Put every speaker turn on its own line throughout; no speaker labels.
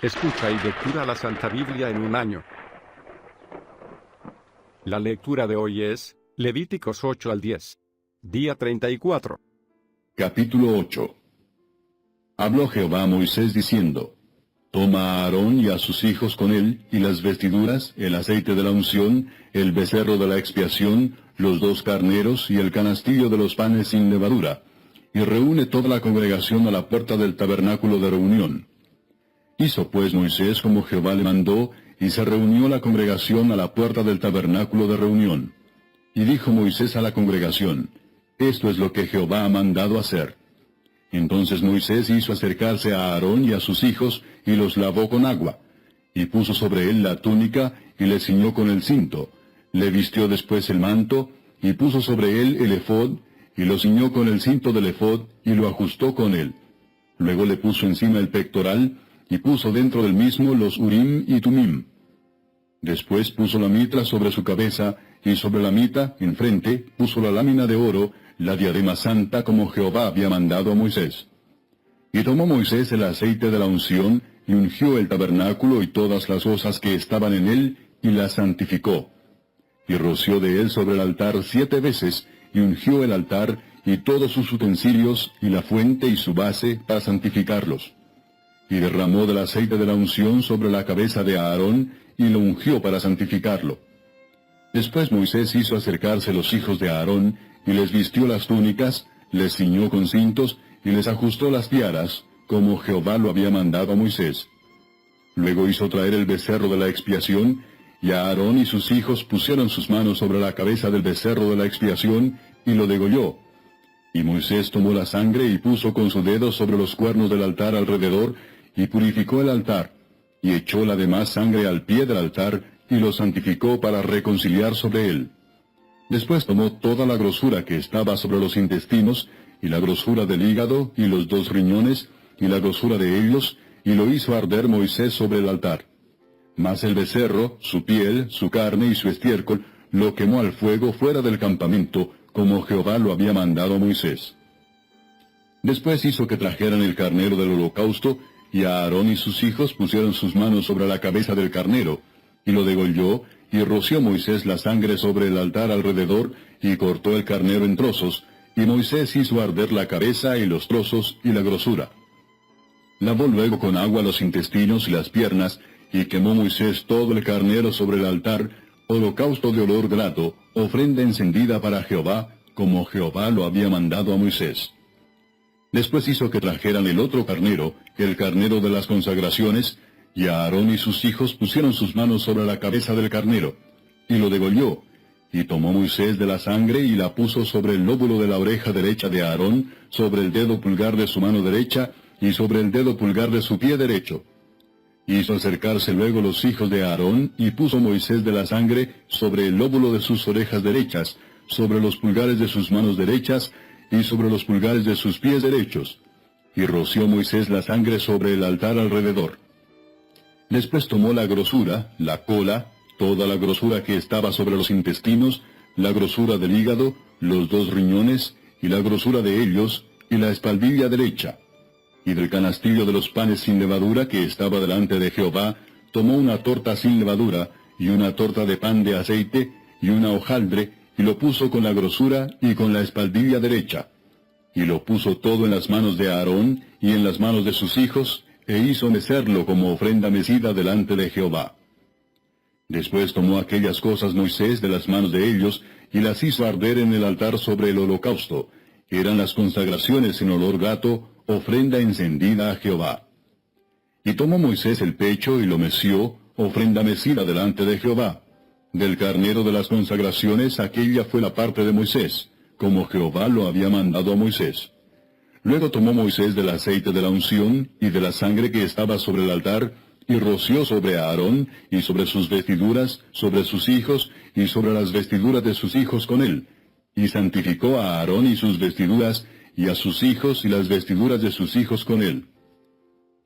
Escucha y lectura la Santa Biblia en un año. La lectura de hoy es Levíticos 8 al 10. Día 34.
Capítulo 8. Habló Jehová a Moisés diciendo: Toma a Aarón y a sus hijos con él, y las vestiduras, el aceite de la unción, el becerro de la expiación, los 2 carneros y el canastillo de los panes sin levadura, y reúne toda la congregación a la puerta del tabernáculo de reunión. Hizo pues Moisés como Jehová le mandó, y se reunió la congregación a la puerta del tabernáculo de reunión. Y dijo Moisés a la congregación: Esto es lo que Jehová ha mandado hacer. Entonces Moisés hizo acercarse a Aarón y a sus hijos, y los lavó con agua, y puso sobre él la túnica, y le ciñó con el cinto, le vistió después el manto, y puso sobre él el ephod, y lo ciñó con el cinto del ephod, y lo ajustó con él. Luego le puso encima el pectoral, y puso dentro del mismo los Urim y Tumim. Después puso la mitra sobre su cabeza, y sobre la mitra, enfrente, puso la lámina de oro, la diadema santa, como Jehová había mandado a Moisés. Y tomó Moisés el aceite de la unción, y ungió el tabernáculo y todas las cosas que estaban en él, y las santificó. Y roció de él sobre el altar 7 veces, y ungió el altar, y todos sus utensilios, y la fuente y su base, para santificarlos. Y derramó del aceite de la unción sobre la cabeza de Aarón, y lo ungió para santificarlo. Después Moisés hizo acercarse los hijos de Aarón, y les vistió las túnicas, les ciñó con cintos, y les ajustó las tiaras, como Jehová lo había mandado a Moisés. Luego hizo traer el becerro de la expiación, y Aarón y sus hijos pusieron sus manos sobre la cabeza del becerro de la expiación, y lo degolló. Y Moisés tomó la sangre y puso con su dedo sobre los cuernos del altar alrededor, y purificó el altar, y echó la demás sangre al pie del altar, y lo santificó para reconciliar sobre él. Después tomó toda la grosura que estaba sobre los intestinos, y la grosura del hígado, y los 2 riñones, y la grosura de ellos, y lo hizo arder Moisés sobre el altar. Mas el becerro, su piel, su carne y su estiércol, lo quemó al fuego fuera del campamento, como Jehová lo había mandado a Moisés. Después hizo que trajeran el carnero del holocausto, y Aarón y sus hijos pusieron sus manos sobre la cabeza del carnero, y lo degolló, y roció Moisés la sangre sobre el altar alrededor, y cortó el carnero en trozos, y Moisés hizo arder la cabeza y los trozos y la grosura. Lavó luego con agua los intestinos y las piernas, y quemó Moisés todo el carnero sobre el altar, holocausto de olor grato, ofrenda encendida para Jehová, como Jehová lo había mandado a Moisés. Después hizo que trajeran el otro carnero, el carnero de las consagraciones, y Aarón y sus hijos pusieron sus manos sobre la cabeza del carnero, y lo degolló. Y tomó Moisés de la sangre y la puso sobre el lóbulo de la oreja derecha de Aarón, sobre el dedo pulgar de su mano derecha, y sobre el dedo pulgar de su pie derecho. Hizo acercarse luego los hijos de Aarón, y puso Moisés de la sangre sobre el lóbulo de sus orejas derechas, sobre los pulgares de sus manos derechas, y sobre los pulgares de sus pies derechos. Y roció Moisés la sangre sobre el altar alrededor. Después tomó la grosura, la cola, toda la grosura que estaba sobre los intestinos, la grosura del hígado, los 2 riñones, y la grosura de ellos, y la espaldilla derecha. Y del canastillo de los panes sin levadura que estaba delante de Jehová, tomó una torta sin levadura, y una torta de pan de aceite, y una hojaldre, y lo puso con la grosura y con la espaldilla derecha. Y lo puso todo en las manos de Aarón, y en las manos de sus hijos, e hizo mecerlo como ofrenda mecida delante de Jehová. Después tomó aquellas cosas Moisés de las manos de ellos, y las hizo arder en el altar sobre el holocausto. Eran las consagraciones en olor grato, ofrenda encendida a Jehová. Y tomó Moisés el pecho y lo meció, ofrenda mecida delante de Jehová. Del carnero de las consagraciones aquella fue la parte de Moisés, como Jehová lo había mandado a Moisés. Luego tomó Moisés del aceite de la unción y de la sangre que estaba sobre el altar, y roció sobre Aarón, y sobre sus vestiduras, sobre sus hijos, y sobre las vestiduras de sus hijos con él. Y santificó a Aarón y sus vestiduras, y a sus hijos y las vestiduras de sus hijos con él.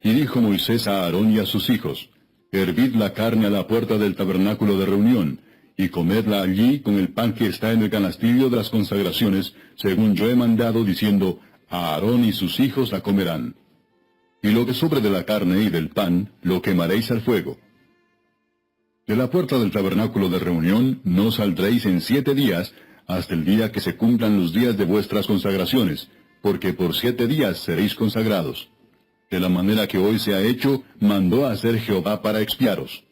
Y dijo Moisés a Aarón y a sus hijos: Hervid la carne a la puerta del tabernáculo de reunión, y comedla allí con el pan que está en el canastillo de las consagraciones, según yo he mandado, diciendo: a Aarón y sus hijos la comerán. y lo que sobre de la carne y del pan lo quemaréis al fuego. De la puerta del tabernáculo de reunión no saldréis en 7 días, hasta el día que se cumplan los días de vuestras consagraciones, porque por 7 días seréis consagrados. De la manera que hoy se ha hecho, mandó a hacer Jehová para expiaros.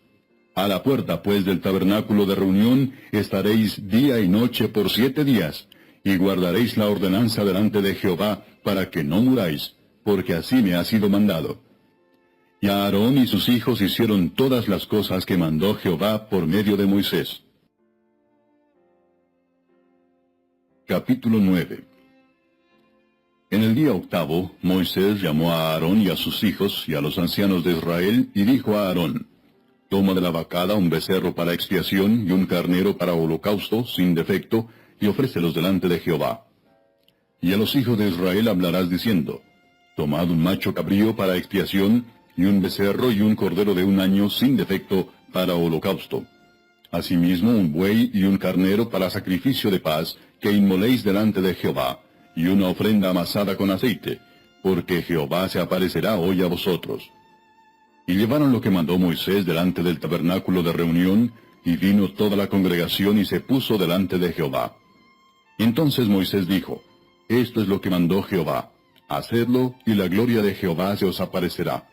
A la puerta, pues, del tabernáculo de reunión estaréis día y noche por 7 días, y guardaréis la ordenanza delante de Jehová, para que no muráis, porque así me ha sido mandado. Y Aarón y sus hijos hicieron todas las cosas que mandó Jehová por medio de Moisés. Capítulo 9. En el día octavo, Moisés llamó a Aarón y a sus hijos y a los ancianos de Israel, y dijo a Aarón: Toma de la vacada un becerro para expiación y un carnero para holocausto, sin defecto, y ofrécelos delante de Jehová. Y a los hijos de Israel hablarás diciendo: Tomad un macho cabrío para expiación, y un becerro y un cordero de 1 año sin defecto para holocausto. Asimismo un buey y un carnero para sacrificio de paz, que inmoléis delante de Jehová, y una ofrenda amasada con aceite, porque Jehová se aparecerá hoy a vosotros. Y llevaron lo que mandó Moisés delante del tabernáculo de reunión, y vino toda la congregación y se puso delante de Jehová. Entonces Moisés dijo: Esto es lo que mandó Jehová, hacedlo, y la gloria de Jehová se os aparecerá.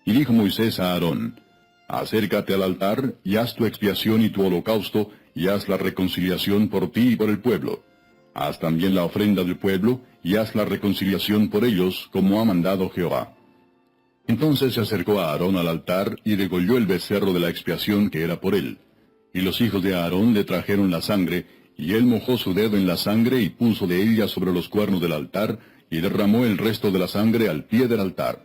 Y dijo Moisés a Aarón: Acércate al altar, y haz tu expiación y tu holocausto, y haz la reconciliación por ti y por el pueblo. Haz también la ofrenda del pueblo, y haz la reconciliación por ellos, como ha mandado Jehová. Entonces se acercó a Aarón al altar, y degolló el becerro de la expiación que era por él. Y los hijos de Aarón le trajeron la sangre, y él mojó su dedo en la sangre, y puso de ella sobre los cuernos del altar, y derramó el resto de la sangre al pie del altar.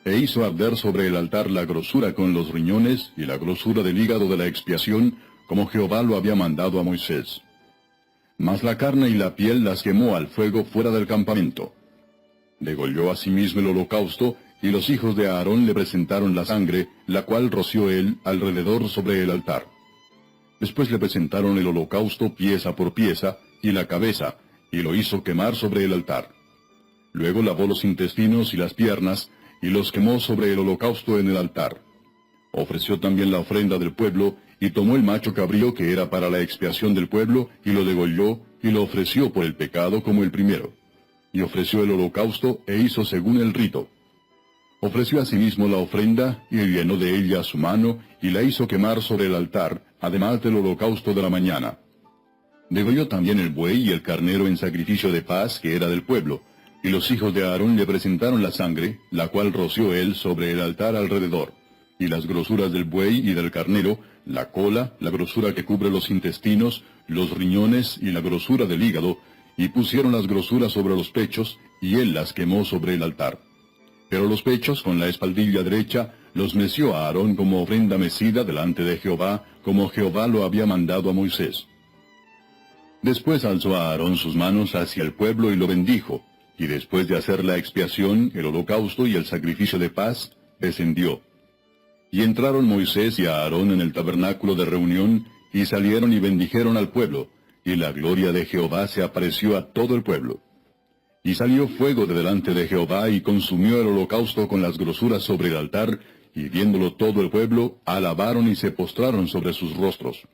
E hizo arder sobre el altar la grosura con los riñones, y la grosura del hígado de la expiación, como Jehová lo había mandado a Moisés. Mas la carne y la piel las quemó al fuego fuera del campamento. Degolló asimismo el holocausto, y los hijos de Aarón le presentaron la sangre, la cual roció él alrededor sobre el altar. Después le presentaron el holocausto pieza por pieza, y la cabeza, y lo hizo quemar sobre el altar. Luego lavó los intestinos y las piernas, y los quemó sobre el holocausto en el altar. Ofreció también la ofrenda del pueblo, y tomó el macho cabrío que era para la expiación del pueblo, y lo degolló, y lo ofreció por el pecado como el primero. Y ofreció el holocausto, e hizo según el rito. Ofreció asimismo la ofrenda, y llenó de ella su mano, y la hizo quemar sobre el altar, además del holocausto de la mañana. Degolló también el buey y el carnero en sacrificio de paz que era del pueblo, y los hijos de Aarón le presentaron la sangre, la cual roció él sobre el altar alrededor, y las grosuras del buey y del carnero, la cola, la grosura que cubre los intestinos, los riñones y la grosura del hígado, y pusieron las grosuras sobre los pechos, y él las quemó sobre el altar. Pero los pechos, con la espaldilla derecha, los meció a Aarón como ofrenda mecida delante de Jehová, como Jehová lo había mandado a Moisés. Después alzó a Aarón sus manos hacia el pueblo y lo bendijo, y después de hacer la expiación, el holocausto y el sacrificio de paz, descendió. Y entraron Moisés y Aarón en el tabernáculo de reunión, y salieron y bendijeron al pueblo, y la gloria de Jehová se apareció a todo el pueblo. Y salió fuego de delante de Jehová, y consumió el holocausto con las grosuras sobre el altar, y viéndolo todo el pueblo, alabaron y se postraron sobre sus rostros.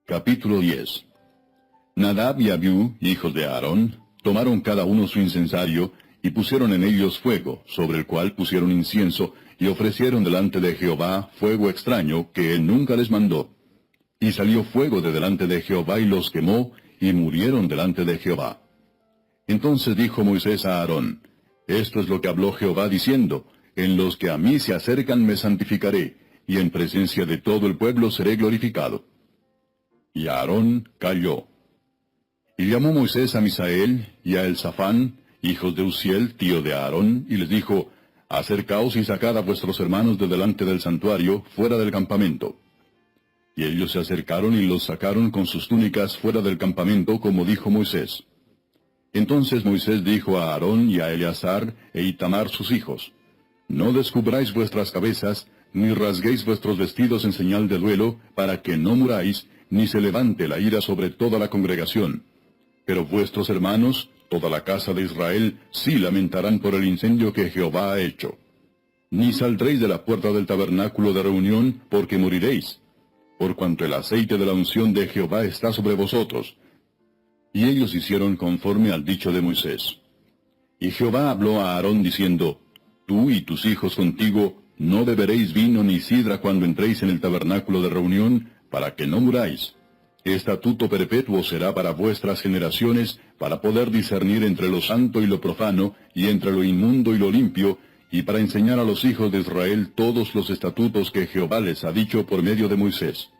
Capítulo 10. Nadab y Abiú, hijos de Aarón, tomaron cada uno su incensario, y pusieron en ellos fuego, sobre el cual pusieron incienso, y ofrecieron delante de Jehová fuego extraño, que él nunca les mandó. Y salió fuego de delante de Jehová, y los quemó, y murieron delante de Jehová. Entonces dijo Moisés a Aarón: Esto es lo que habló Jehová diciendo: En los que a mí se acercan me santificaré, y en presencia de todo el pueblo seré glorificado. Y Aarón calló. Y llamó Moisés a Misael y a Elzafán, hijos de Uziel, tío de Aarón, y les dijo: Acercaos y sacad a vuestros hermanos de delante del santuario, fuera del campamento. Y ellos se acercaron y los sacaron con sus túnicas fuera del campamento, como dijo Moisés. Entonces Moisés dijo a Aarón y a Eleazar e Itamar sus hijos: No descubráis vuestras cabezas, ni rasguéis vuestros vestidos en señal de duelo, para que no muráis, ni se levante la ira sobre toda la congregación. Pero vuestros hermanos, toda la casa de Israel sí lamentarán por el incendio que Jehová ha hecho. Ni saldréis de la puerta del tabernáculo de reunión, porque moriréis, por cuanto el aceite de la unción de Jehová está sobre vosotros. Y ellos hicieron conforme al dicho de Moisés. Y Jehová habló a Aarón diciendo, Tú y tus hijos contigo no beberéis vino ni sidra cuando entréis en el tabernáculo de reunión, para que no muráis. Estatuto perpetuo será para vuestras generaciones, para poder discernir entre lo santo y lo profano, y entre lo inmundo y lo limpio, y para enseñar a los hijos de Israel todos los estatutos que Jehová les ha dicho por medio de Moisés.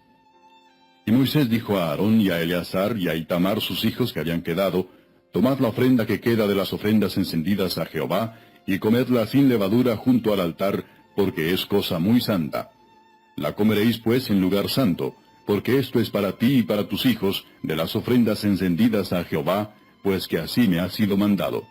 Y Moisés dijo a Aarón y a Eleazar y a Itamar sus hijos que habían quedado, Tomad la ofrenda que queda de las ofrendas encendidas a Jehová, y comedla sin levadura junto al altar, porque es cosa muy santa. La comeréis pues en lugar santo, porque esto es para ti y para tus hijos, de las ofrendas encendidas a Jehová, pues que así me ha sido mandado.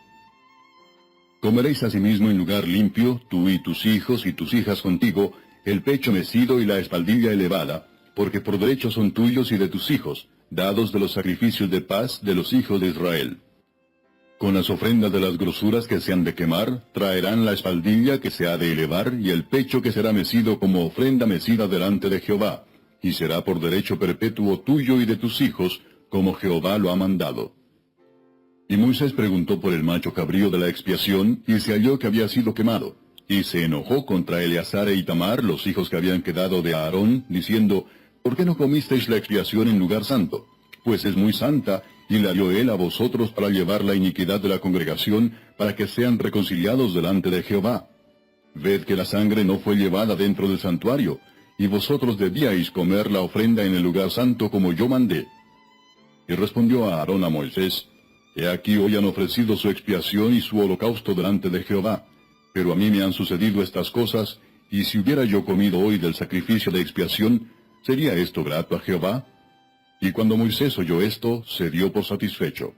Comeréis asimismo en lugar limpio, tú y tus hijos y tus hijas contigo, el pecho mecido y la espaldilla elevada, porque por derecho son tuyos y de tus hijos, dados de los sacrificios de paz de los hijos de Israel. Con las ofrendas de las grosuras que se han de quemar, traerán la espaldilla que se ha de elevar y el pecho que será mecido como ofrenda mecida delante de Jehová, y será por derecho perpetuo tuyo y de tus hijos, como Jehová lo ha mandado. Y Moisés preguntó por el macho cabrío de la expiación, y se halló que había sido quemado. Y se enojó contra Eleazar e Itamar, los hijos que habían quedado de Aarón, diciendo, ¿Por qué no comisteis la expiación en lugar santo? Pues es muy santa, y la dio él a vosotros para llevar la iniquidad de la congregación, para que sean reconciliados delante de Jehová. Ved que la sangre no fue llevada dentro del santuario, y vosotros debíais comer la ofrenda en el lugar santo como yo mandé. Y respondió a Aarón a Moisés, He aquí hoy han ofrecido su expiación y su holocausto delante de Jehová, pero a mí me han sucedido estas cosas, y si hubiera yo comido hoy del sacrificio de expiación, ¿sería esto grato a Jehová? Y cuando Moisés oyó esto, se dio por satisfecho.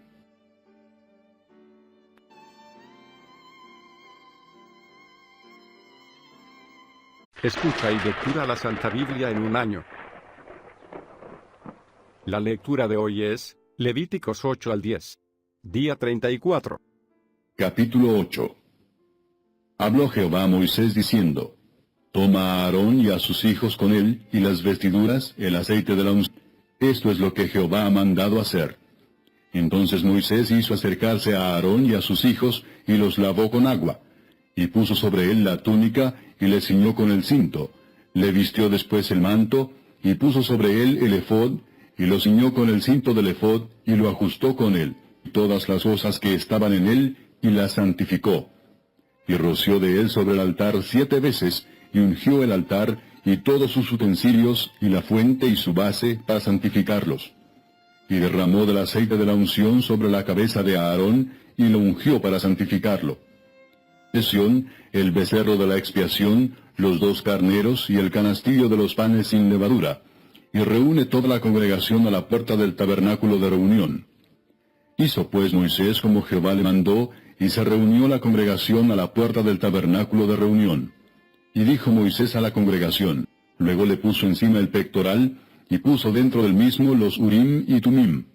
Escucha y lectura la Santa Biblia en un año. La lectura de hoy es Levíticos 8 al 10. Día 34.
Capítulo 8. Habló Jehová a Moisés diciendo, Toma a Aarón y a sus hijos con él, y las vestiduras, el aceite de la unción. Esto es lo que Jehová ha mandado hacer. Entonces Moisés hizo acercarse a Aarón y a sus hijos, y los lavó con agua, y puso sobre él la túnica, y le ciñó con el cinto. Le vistió después el manto, y puso sobre él el ephod, y lo ciñó con el cinto del ephod, y lo ajustó con él, y todas las cosas que estaban en él, y las santificó. Y roció de él sobre el altar 7 veces, y ungió el altar, y todos sus utensilios, y la fuente y su base, para santificarlos. Y derramó del aceite de la unción sobre la cabeza de Aarón, y lo ungió para santificarlo. De Sión, el becerro de la expiación, los 2 carneros, y el canastillo de los panes sin levadura. Y reúne toda la congregación a la puerta del tabernáculo de reunión. Hizo pues Moisés como Jehová le mandó, y se reunió la congregación a la puerta del tabernáculo de reunión. Y dijo Moisés a la congregación, luego le puso encima el pectoral, y puso dentro del mismo los Urim y Tumim.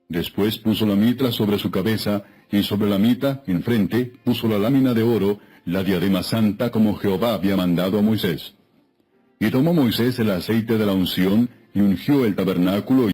Después puso la mitra sobre su cabeza, y sobre la mitra, enfrente, puso la lámina de oro, la diadema santa como Jehová había mandado a Moisés. Y tomó Moisés el aceite de la unción, y ungió el tabernáculo,